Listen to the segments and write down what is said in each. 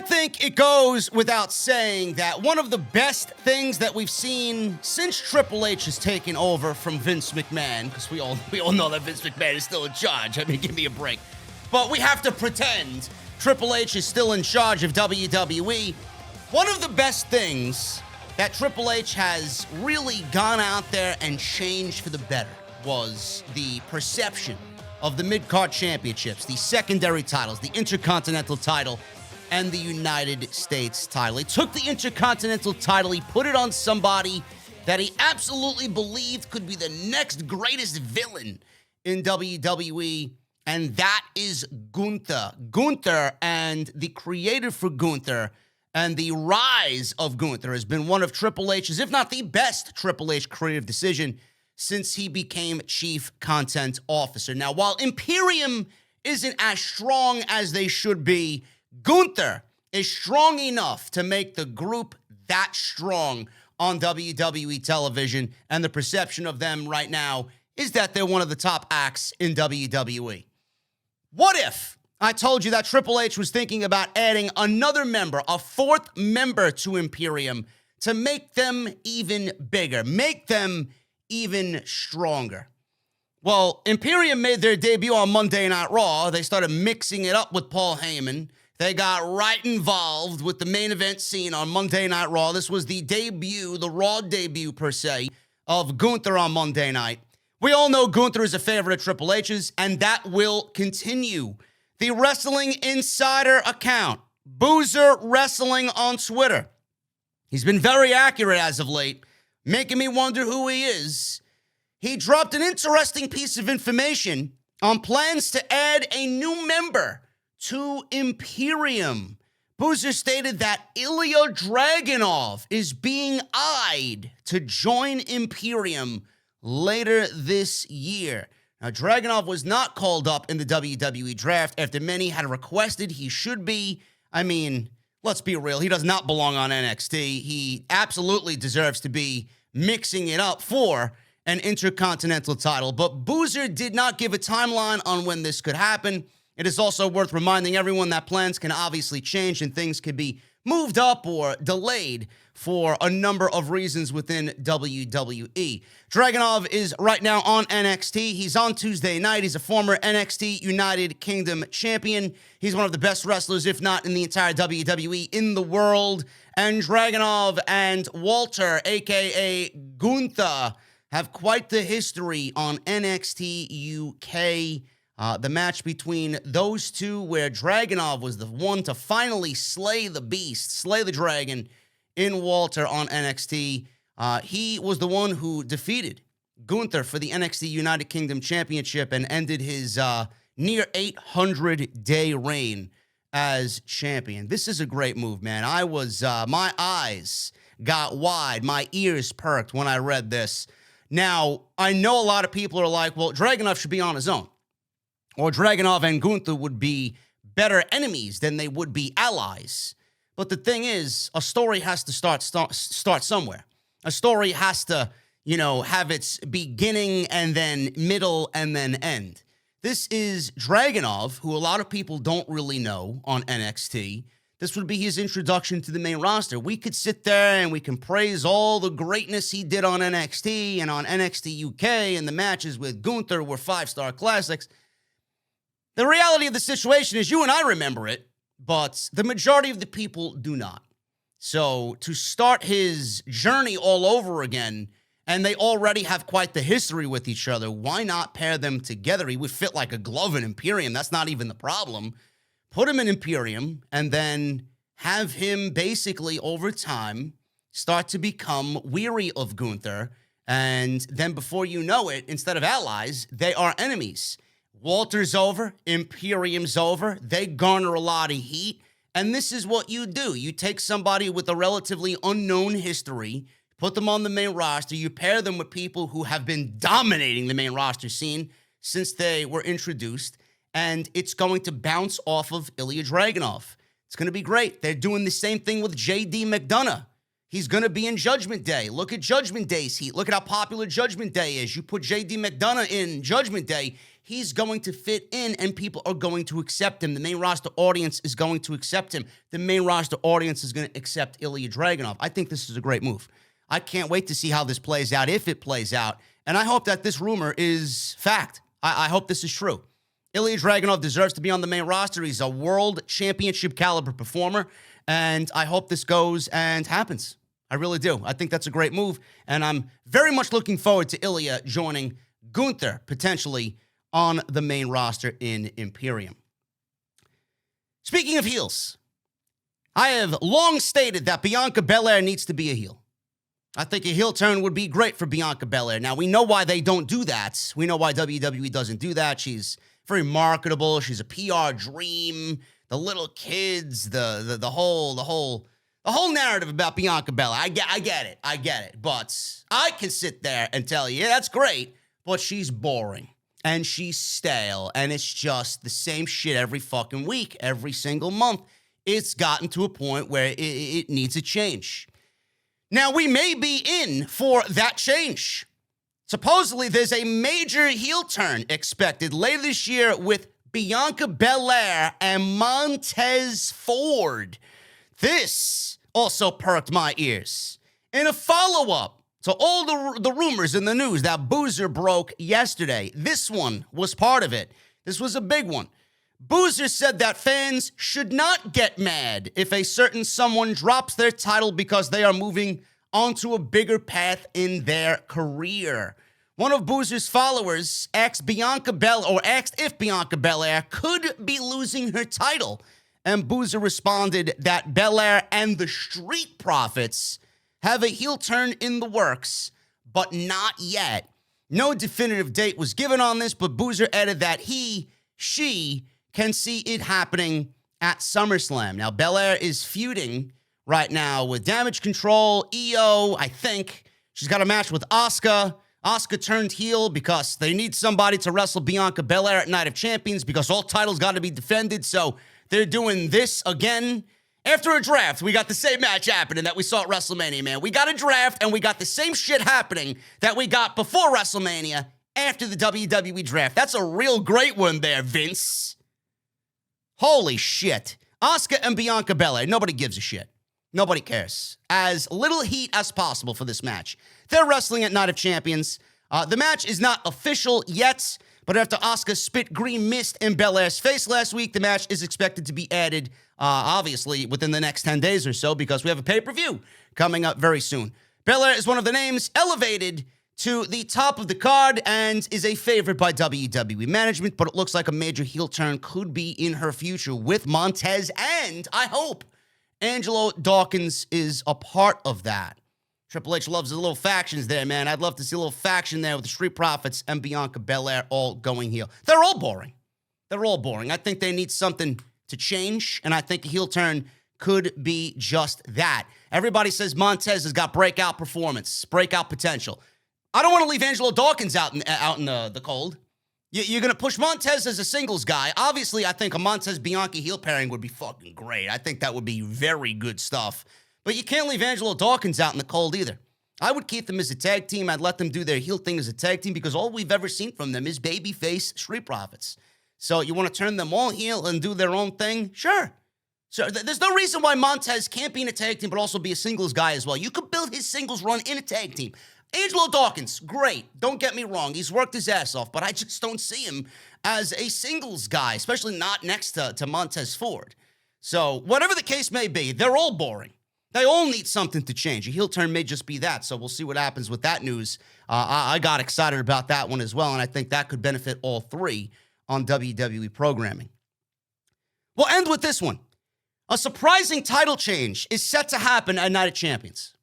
I think it goes without saying that one of the best things that we've seen since Triple H has taken over from Vince McMahon, because we all know that Vince McMahon is still in charge. I mean, give me a break. But we have to pretend Triple H is still in charge of WWE. One of the best things that Triple H has really gone out there and changed for the better was the perception of the mid-card championships, the secondary titles, the Intercontinental title, and the United States title. He took the Intercontinental title, he put it on somebody that he absolutely believed could be the next greatest villain in WWE, and that is Gunther. Gunther and the creator for Gunther and the rise of Gunther has been one of Triple H's, if not the best Triple H creative decision since he became Chief Content Officer. Now, while Imperium isn't as strong as they should be, Gunther is strong enough to make the group that strong on WWE television, and the perception of them right now is that they're one of the top acts in WWE. What if I told you that Triple H was thinking about adding another member, a fourth member to Imperium, to make them even bigger, make them even stronger? Well, Imperium made their debut on Monday Night Raw. They started mixing it up with Paul Heyman. They got right involved with the main event scene on Monday Night Raw. This was the debut, the Raw debut per se, of Gunther on Monday night. We all know Gunther is a favorite of Triple H's, and that will continue. The Wrestling Insider account, Boozer Wrestling on Twitter. He's been very accurate as of late, making me wonder who he is. He dropped an interesting piece of information on plans to add a new member to Imperium. Boozer stated that Ilya Dragunov is being eyed to join Imperium later this year. Now, Dragunov was not called up in the WWE draft after many had requested he should be. I mean, let's be real. He does not belong on NXT. He absolutely deserves to be mixing it up for an Intercontinental title. But Boozer did not give a timeline on when this could happen. It is also worth reminding everyone that plans can obviously change and things could be moved up or delayed for a number of reasons within WWE. Dragunov is right now on NXT. He's on Tuesday night. He's a former NXT United Kingdom champion. He's one of the best wrestlers, if not in the entire WWE, in the world. And Dragunov and Walter, a.k.a. Gunther, have quite the history on NXT UK. The match between those two, where Dragunov was the one to finally slay the beast, slay the dragon in Walter on NXT. He was the one who defeated Gunther for the NXT United Kingdom Championship and ended his near 800-day reign as champion. This is a great move, man. I was, my eyes got wide, my ears perked when I read this. Now, I know a lot of people are like, well, Dragunov should be on his own. Or Dragunov and Gunther would be better enemies than they would be allies. But the thing is, a story has to start somewhere. A story has to, have its beginning and then middle and then end. This is Dragunov, who a lot of people don't really know on NXT. This would be his introduction to the main roster. We could sit there and we can praise all the greatness he did on NXT and on NXT UK, and the matches with Gunther were 5-star classics. The reality of the situation is you and I remember it, but the majority of the people do not. So to start his journey all over again, and they already have quite the history with each other, why not pair them together? He would fit like a glove in Imperium. That's not even the problem. Put him in Imperium and then have him basically over time start to become weary of Gunther. And then before you know it, instead of allies, they are enemies. Walter's over, Imperium's over, they garner a lot of heat, and this is what you do. You take somebody with a relatively unknown history, put them on the main roster, you pair them with people who have been dominating the main roster scene since they were introduced, and it's going to bounce off of Ilya Dragunov. It's going to be great. They're doing the same thing with J.D. McDonough. He's going to be in Judgment Day. Look at Judgment Day's heat. Look at how popular Judgment Day is. You put J.D. McDonough in Judgment Day, he's going to fit in, and people are going to accept him. The main roster audience is going to accept him. The main roster audience is going to accept Ilya Dragunov. I think this is a great move. I can't wait to see how this plays out, if it plays out. And I hope that this rumor is fact. I hope this is true. Ilya Dragunov deserves to be on the main roster. He's a world championship caliber performer. And I hope this goes and happens. I really do. I think that's a great move. And I'm very much looking forward to Ilya joining Gunther, potentially, on the main roster in Imperium. Speaking of heels, I have long stated that Bianca Belair needs to be a heel. I think a heel turn would be great for Bianca Belair. Now, we know why they don't do that. We know why WWE doesn't do that. She's very marketable. She's a PR dream. The little kids, the whole narrative about Bianca Belair. I get it. But I can sit there and tell you, yeah, that's great, but she's boring. And she's stale. And it's just the same shit every fucking week, every single month. It's gotten to a point where it needs a change. Now, we may be in for that change. Supposedly, there's a major heel turn expected later this year with Bianca Belair and Montez Ford. This also perked my ears. In a follow-up to all the rumors in the news that Boozer broke yesterday, this one was part of it. This was a big one. Boozer said that fans should not get mad if a certain someone drops their title because they are moving onto a bigger path in their career. One of Boozer's followers asked if Bianca Belair could be losing her title, and Boozer responded that Belair and the Street Profits have a heel turn in the works, but not yet. No definitive date was given on this, but Boozer added that she can see it happening at SummerSlam. Now, Belair is feuding right now with Damage Control, EO, I think. She's got a match with Asuka. Asuka turned heel because they need somebody to wrestle Bianca Belair at Night of Champions because all titles got to be defended, so they're doing this again. After a draft, we got the same match happening that we saw at WrestleMania, man. We got a draft, and we got the same shit happening that we got before WrestleMania after the WWE draft. That's a real great one there, Vince. Holy shit. Asuka and Bianca Belair, nobody gives a shit. Nobody cares. As little heat as possible for this match. They're wrestling at Night of Champions. The match is not official yet, but after Asuka spit green mist in Belair's face last week, the match is expected to be added, obviously, within the next 10 days or so, because we have a pay-per-view coming up very soon. Belair is one of the names elevated to the top of the card and is a favorite by WWE management, but it looks like a major heel turn could be in her future with Montez, and I hope Angelo Dawkins is a part of that. Triple H loves the little factions there, man. I'd love to see a little faction there with the Street Profits and Bianca Belair all going heel. They're all boring. I think they need something to change, and I think a heel turn could be just that. Everybody says Montez has got breakout performance, breakout potential. I don't want to leave Angelo Dawkins out in the cold. You're going to push Montez as a singles guy. Obviously, I think a Montez-Bianca heel pairing would be fucking great. I think that would be very good stuff. But you can't leave Angelo Dawkins out in the cold either. I would keep them as a tag team. I'd let them do their heel thing as a tag team because all we've ever seen from them is babyface Street Profits. So you want to turn them all heel and do their own thing? Sure. So there's no reason why Montez can't be in a tag team but also be a singles guy as well. You could build his singles run in a tag team. Angelo Dawkins, great. Don't get me wrong. He's worked his ass off, but I just don't see him as a singles guy, especially not next to Montez Ford. So whatever the case may be, they're all boring. They all need something to change. A heel turn may just be that, so we'll see what happens with that news. I got excited about that one as well, and I think that could benefit all three on WWE programming. We'll end with this one. A surprising title change is set to happen at Night of Champions.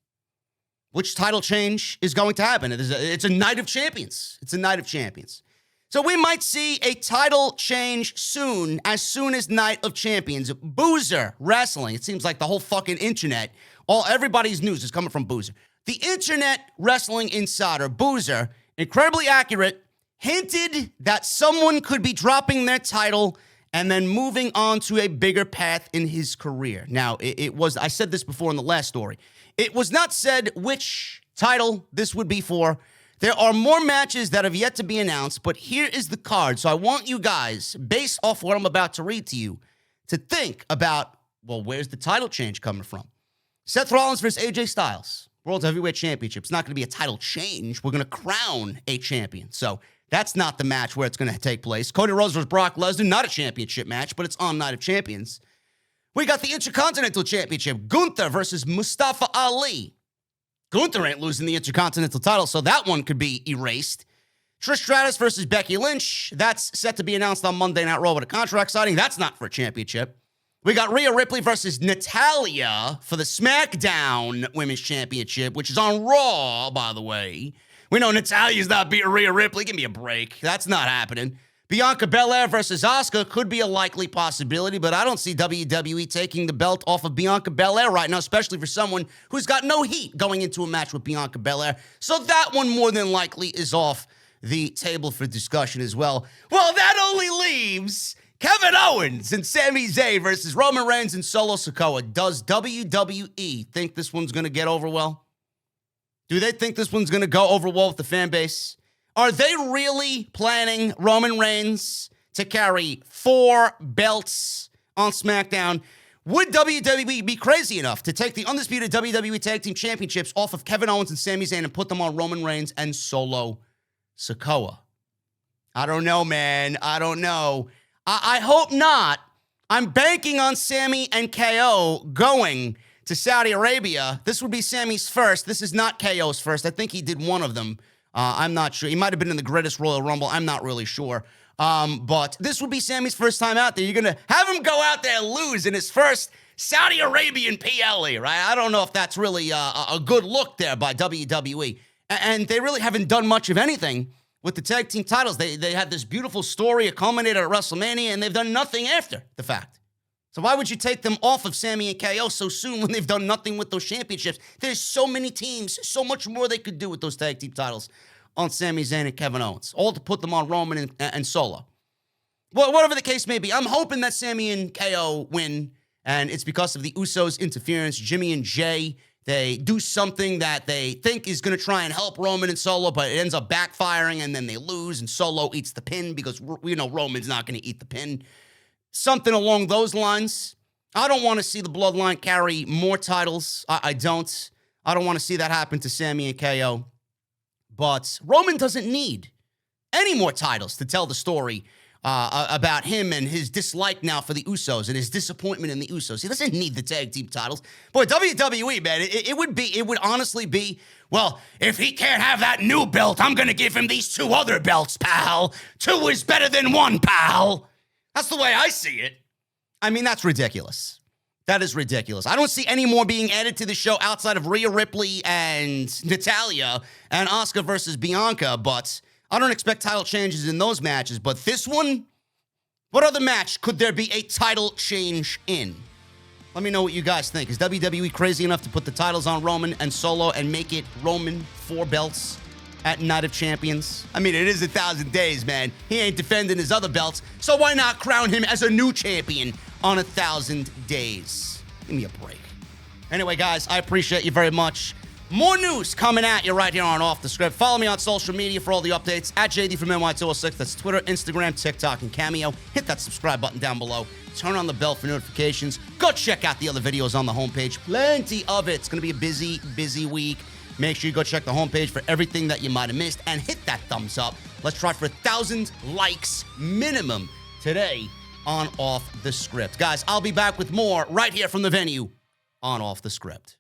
Which title change is going to happen? It's a Night of Champions. It's a Night of Champions. So we might see a title change soon as Night of Champions. Boozer Wrestling. It seems like the whole fucking internet, everybody's news is coming from Boozer. The Internet Wrestling Insider, Boozer, incredibly accurate, hinted that someone could be dropping their title and then moving on to a bigger path in his career. Now, I said this before in the last story. It was not said which title this would be for. There are more matches that have yet to be announced, but here is the card. So I want you guys, based off what I'm about to read to you, to think about, well, where's the title change coming from? Seth Rollins versus AJ Styles, World Heavyweight Championship. It's not going to be a title change. We're going to crown a champion. So that's not the match where it's going to take place. Cody Rhodes versus Brock Lesnar, not a championship match, but it's on Night of Champions. We got the Intercontinental Championship, Gunther versus Mustafa Ali. Gunther ain't losing the Intercontinental title, so that one could be erased. Trish Stratus versus Becky Lynch. That's set to be announced on Monday Night Raw with a contract signing. That's not for a championship. We got Rhea Ripley versus Natalya for the SmackDown Women's Championship, which is on Raw, by the way. We know Natalya's not beating Rhea Ripley. Give me a break. That's not happening. Bianca Belair versus Asuka could be a likely possibility, but I don't see WWE taking the belt off of Bianca Belair right now, especially for someone who's got no heat going into a match with Bianca Belair. So that one more than likely is off the table for discussion as well. Well, that only leaves Kevin Owens and Sami Zayn versus Roman Reigns and Solo Sikoa. Does WWE think this one's going to get over well? Do they think this one's going to go over well with the fan base? Are they really planning Roman Reigns to carry 4 belts on SmackDown? Would WWE be crazy enough to take the undisputed WWE Tag Team Championships off of Kevin Owens and Sami Zayn and put them on Roman Reigns and Solo Sikoa? I don't know, man. I don't know. I hope not. I'm banking on Sami and KO going to Saudi Arabia. This would be Sami's first. This is not KO's first. I think he did one of them. I'm not sure. He might have been in the greatest Royal Rumble. I'm not really sure. But this would be Sami's first time out there. You're going to have him go out there and lose in his first Saudi Arabian PLE, right? I don't know if that's really a good look there by WWE. And they really haven't done much of anything with the tag team titles. They had this beautiful story. It culminated at WrestleMania, and they've done nothing after the fact. So why would you take them off of Sami and KO so soon when they've done nothing with those championships? There's so many teams, so much more they could do with those tag team titles on Sami Zayn and Kevin Owens, all to put them on Roman and Solo. Well, whatever the case may be, I'm hoping that Sami and KO win, and it's because of the Usos' interference. Jimmy and Jay, they do something that they think is going to try and help Roman and Solo, but it ends up backfiring, and then they lose, and Solo eats the pin because we know Roman's not going to eat the pin. Something along those lines. I don't want to see the Bloodline carry more titles. I don't. I don't want to see that happen to Sami and KO. But Roman doesn't need any more titles to tell the story about him and his dislike now for the Usos and his disappointment in the Usos. He doesn't need the tag team titles. Boy, WWE, man, it would honestly be, well, if he can't have that new belt, I'm going to give him these 2 other belts, pal. 2 is better than 1, pal. That's the way I see it. I mean, that's ridiculous. That is ridiculous. I don't see any more being added to the show outside of Rhea Ripley and Natalya and Asuka versus Bianca, but I don't expect title changes in those matches. But this one, what other match could there be a title change in? Let me know what you guys think. Is WWE crazy enough to put the titles on Roman and Solo and make it Roman 4 belts at Night of Champions? I mean, it is 1,000 days, man. He ain't defending his other belts, so why not crown him as a new champion on 1,000 days? Give me a break. Anyway, guys, I appreciate you very much. More news coming at you right here on Off the Script. Follow me on social media for all the updates. At JD from NY206. That's Twitter, Instagram, TikTok, and Cameo. Hit that subscribe button down below. Turn on the bell for notifications. Go check out the other videos on the homepage. Plenty of it. It's going to be a busy, busy week. Make sure you go check the homepage for everything that you might have missed. And hit that thumbs up. Let's try for 1,000 likes minimum today on Off the Script. Guys, I'll be back with more right here from the venue on Off the Script.